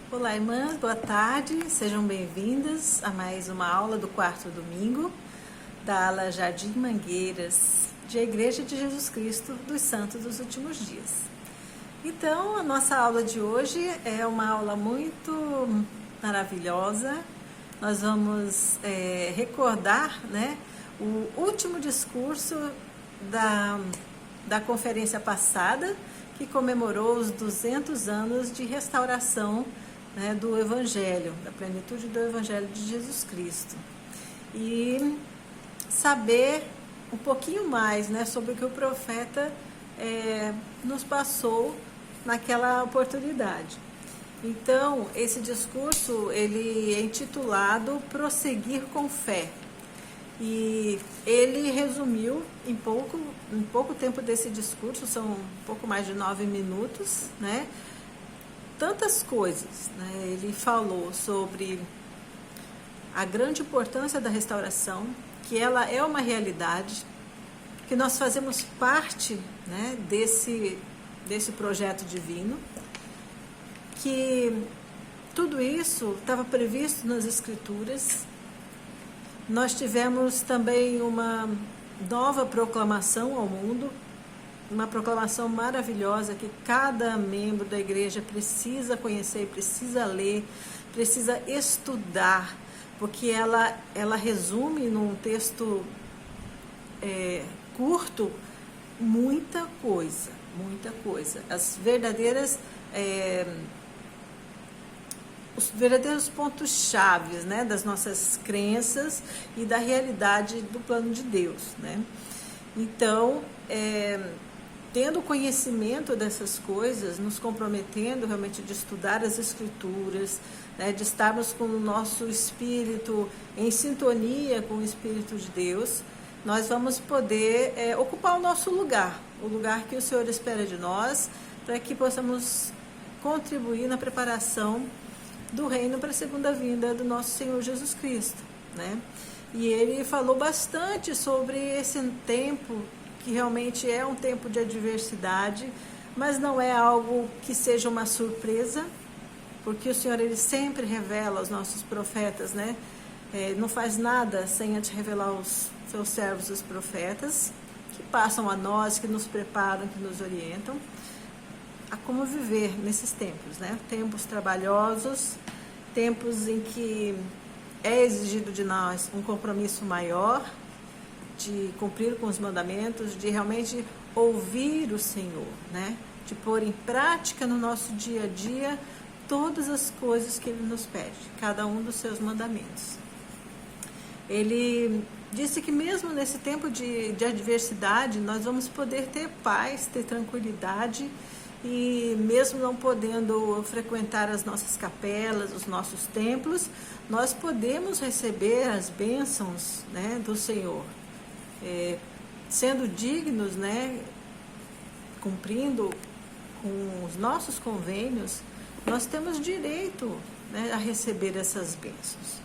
Olá, irmãs, boa tarde, sejam bem-vindas a mais uma aula do quarto domingo da ala Jardim Mangueiras, de Igreja de Jesus Cristo dos Santos dos Últimos Dias. Então, a nossa aula de hoje é uma aula muito maravilhosa. Nós vamos recordar, o último discurso da conferência passada, que comemorou os 200 anos de restauração do Evangelho, da plenitude do Evangelho de Jesus Cristo. E saber um pouquinho mais sobre o que o profeta nos passou naquela oportunidade. Então, esse discurso ele é intitulado Prosseguir com Fé. E ele resumiu em pouco tempo desse discurso, são um pouco mais de 9 minutos, tantas coisas. Ele falou sobre a grande importância da restauração, que ela é uma realidade, que nós fazemos parte desse projeto divino, que tudo isso estava previsto nas Escrituras. Nós tivemos também uma nova proclamação ao mundo, uma proclamação maravilhosa que cada membro da igreja precisa conhecer, precisa ler, precisa estudar, porque ela resume num texto curto muita coisa. Os verdadeiros pontos-chave das nossas crenças e da realidade do plano de Deus. Então, tendo conhecimento dessas coisas, nos comprometendo realmente de estudar as Escrituras, de estarmos com o nosso espírito em sintonia com o Espírito de Deus, nós vamos poder ocupar o nosso lugar, o lugar que o Senhor espera de nós, para que possamos contribuir na preparação do reino para a segunda vinda do nosso Senhor Jesus Cristo. E ele falou bastante sobre esse tempo, que realmente é um tempo de adversidade, mas não é algo que seja uma surpresa, porque o Senhor ele sempre revela aos nossos profetas, não faz nada sem antes revelar aos seus servos, os profetas, que passam a nós, que nos preparam, que nos orientam a como viver nesses tempos, tempos trabalhosos, tempos em que é exigido de nós um compromisso maior, de cumprir com os mandamentos, de realmente ouvir o Senhor, de pôr em prática no nosso dia a dia todas as coisas que Ele nos pede, cada um dos seus mandamentos. Ele disse que mesmo nesse tempo de adversidade, nós vamos poder ter paz, ter tranquilidade, e mesmo não podendo frequentar as nossas capelas, os nossos templos, nós podemos receber as bênçãos do Senhor, sendo dignos, cumprindo com os nossos convênios, nós temos direito a receber essas bênçãos.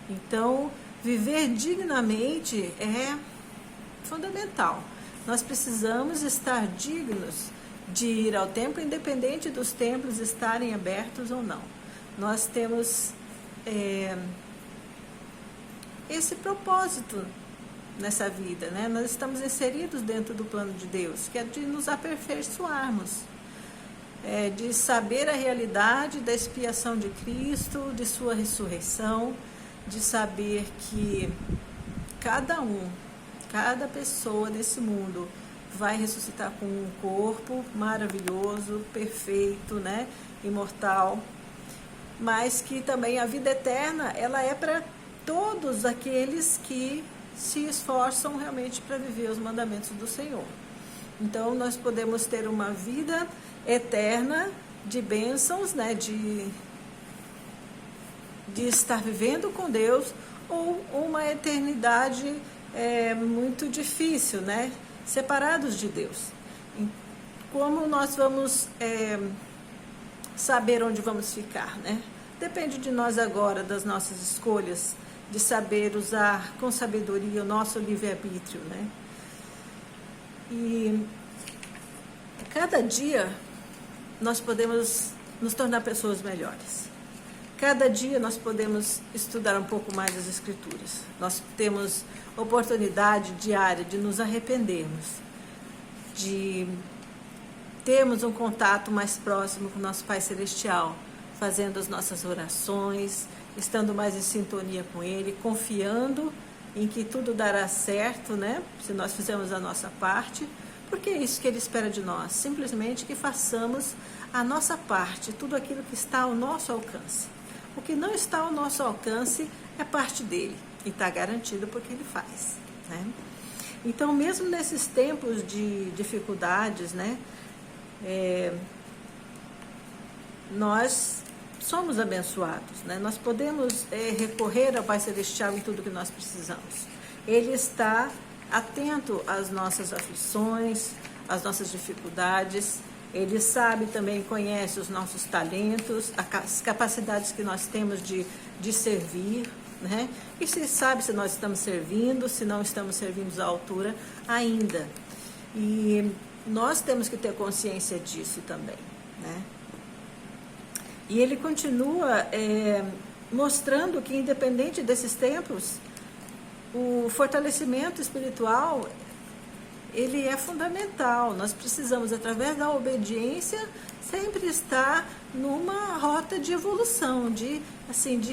Então, viver dignamente é fundamental. Nós precisamos estar dignos de ir ao templo, independente dos templos estarem abertos ou não. Nós temos esse propósito nessa vida, Nós estamos inseridos dentro do plano de Deus, que é de nos aperfeiçoarmos, de saber a realidade da expiação de Cristo, de sua ressurreição, de saber que cada pessoa nesse mundo vai ressuscitar com um corpo maravilhoso, perfeito, imortal, mas que também a vida eterna, ela é para todos aqueles que se esforçam realmente para viver os mandamentos do Senhor. Então, nós podemos ter uma vida eterna de bênçãos, de estar vivendo com Deus, ou uma eternidade muito difícil, separados de Deus. Como nós vamos saber onde vamos ficar, Depende de nós agora, das nossas escolhas, de saber usar com sabedoria o nosso livre-arbítrio, E cada dia nós podemos nos tornar pessoas melhores. Cada dia nós podemos estudar um pouco mais as Escrituras. Nós temos oportunidade diária de nos arrependermos, de termos um contato mais próximo com o nosso Pai Celestial, fazendo as nossas orações, estando mais em sintonia com Ele, confiando em que tudo dará certo, né? Se nós fizermos a nossa parte, porque é isso que Ele espera de nós, simplesmente que façamos a nossa parte, tudo aquilo que está ao nosso alcance. O que não está ao nosso alcance é parte dele, e está garantido porque Ele faz, né? Então, mesmo nesses tempos de dificuldades, né? Nós somos abençoados, né? Nós podemos recorrer ao Pai Celestial em tudo que nós precisamos. Ele está atento às nossas aflições, às nossas dificuldades. Ele sabe também, conhece os nossos talentos, as capacidades que nós temos de servir, né? E se sabe se nós estamos servindo, se não estamos servindo à altura ainda. E nós temos que ter consciência disso também, né? E ele continua mostrando que, independente desses tempos, o fortalecimento espiritual, ele é fundamental. Nós precisamos, através da obediência, sempre estar numa rota de evolução, de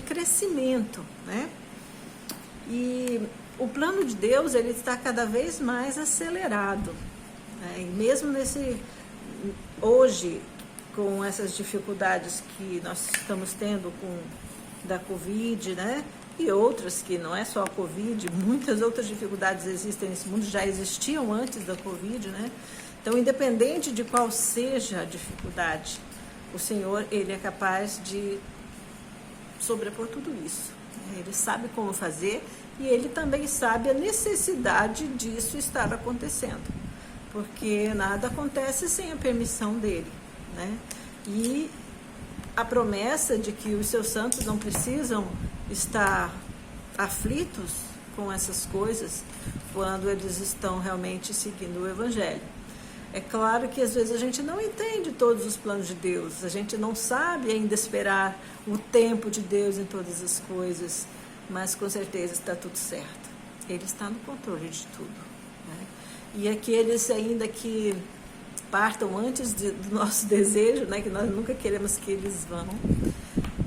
crescimento, né? E o plano de Deus, ele está cada vez mais acelerado, né? E mesmo hoje, com essas dificuldades que nós estamos tendo da Covid, né? E outras que não é só a Covid, muitas outras dificuldades existem nesse mundo, já existiam antes da Covid, né? Então, independente de qual seja a dificuldade, o Senhor, Ele é capaz de sobrepor tudo isso, né? Ele sabe como fazer e Ele também sabe a necessidade disso estar acontecendo, porque nada acontece sem a permissão dEle, né? E a promessa de que os seus santos não precisam estar aflitos com essas coisas quando eles estão realmente seguindo o Evangelho. É claro que às vezes a gente não entende todos os planos de Deus, a gente não sabe ainda esperar o tempo de Deus em todas as coisas, mas com certeza está tudo certo. Ele está no controle de tudo, né? E aqueles ainda que partam antes do nosso desejo, né, que nós nunca queremos que eles vão,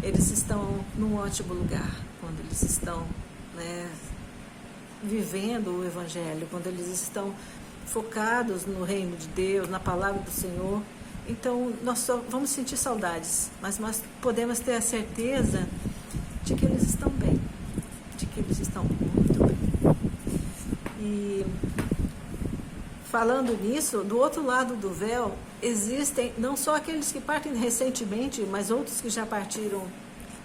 eles estão num ótimo lugar, quando eles estão, né, vivendo o Evangelho, quando eles estão focados no reino de Deus, na palavra do Senhor. Então, nós só vamos sentir saudades, mas nós podemos ter a certeza de que eles estão bem, de que eles estão muito bem. E falando nisso, do outro lado do véu, existem não só aqueles que partem recentemente, mas outros que já partiram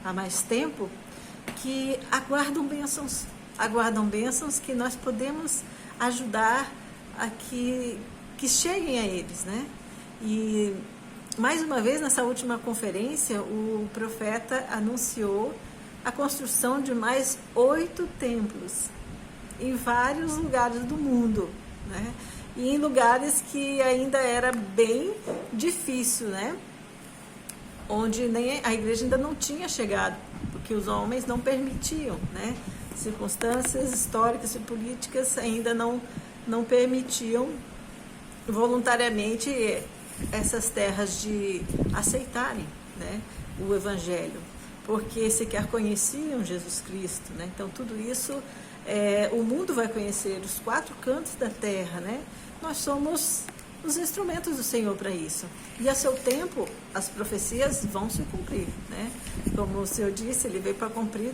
há mais tempo, que aguardam bênçãos que nós podemos ajudar a que cheguem a eles, né? E, mais uma vez, nessa última conferência, o profeta anunciou a construção de mais 8 templos em vários lugares do mundo, né? E em lugares que ainda era bem difícil, né? Onde nem a igreja ainda não tinha chegado, porque os homens não permitiam, né? Circunstâncias históricas e políticas ainda não permitiam voluntariamente essas terras de aceitarem, né, o Evangelho, porque sequer conheciam Jesus Cristo, né? Então tudo isso o mundo vai conhecer, os 4 cantos da terra, né? Nós somos os instrumentos do Senhor para isso. E a seu tempo, as profecias vão se cumprir, né? Como o Senhor disse, Ele veio para cumprir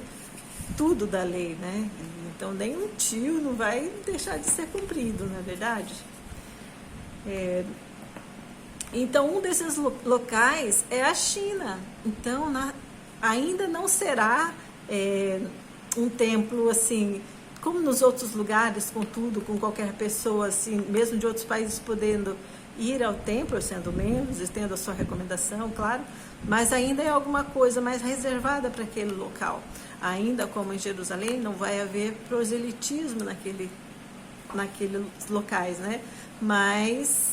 tudo da lei, né? Então, nem um tio não vai deixar de ser cumprido, não é verdade? Então, um desses locais é a China. Então, ainda não será um templo assim, como nos outros lugares, com tudo, com qualquer pessoa, assim, mesmo de outros países podendo ir ao templo, sendo membros, e tendo a sua recomendação, claro, mas ainda é alguma coisa mais reservada para aquele local. Ainda como em Jerusalém, não vai haver proselitismo naqueles locais, né? Mas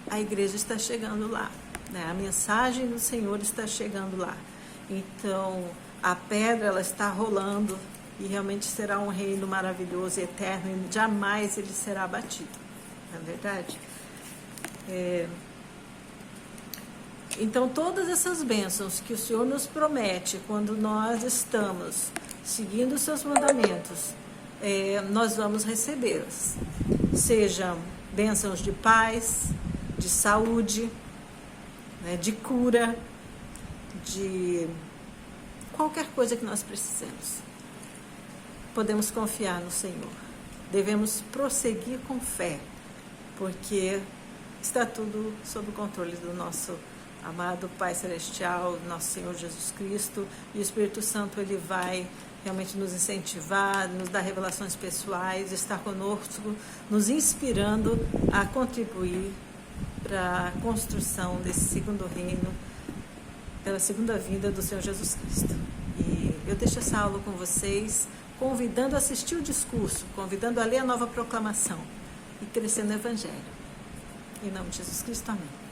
a igreja está chegando lá, né? A mensagem do Senhor está chegando lá. Então, a pedra, ela está rolando e realmente será um reino maravilhoso e eterno e jamais ele será abatido. Não é verdade? Então, todas essas bênçãos que o Senhor nos promete quando nós estamos seguindo os seus mandamentos, nós vamos recebê-las. Sejam bênçãos de paz, de saúde, né, de cura, de qualquer coisa que nós precisemos. Podemos confiar no Senhor. Devemos prosseguir com fé, porque está tudo sob o controle do nosso amado Pai Celestial, nosso Senhor Jesus Cristo, e o Espírito Santo, ele vai realmente nos incentivar, nos dar revelações pessoais, estar conosco, nos inspirando a contribuir para a construção desse segundo reino, pela segunda vinda do Senhor Jesus Cristo. E eu deixo essa aula com vocês, convidando a assistir o discurso, convidando a ler a nova proclamação e crescer no Evangelho. Em nome de Jesus Cristo, amém.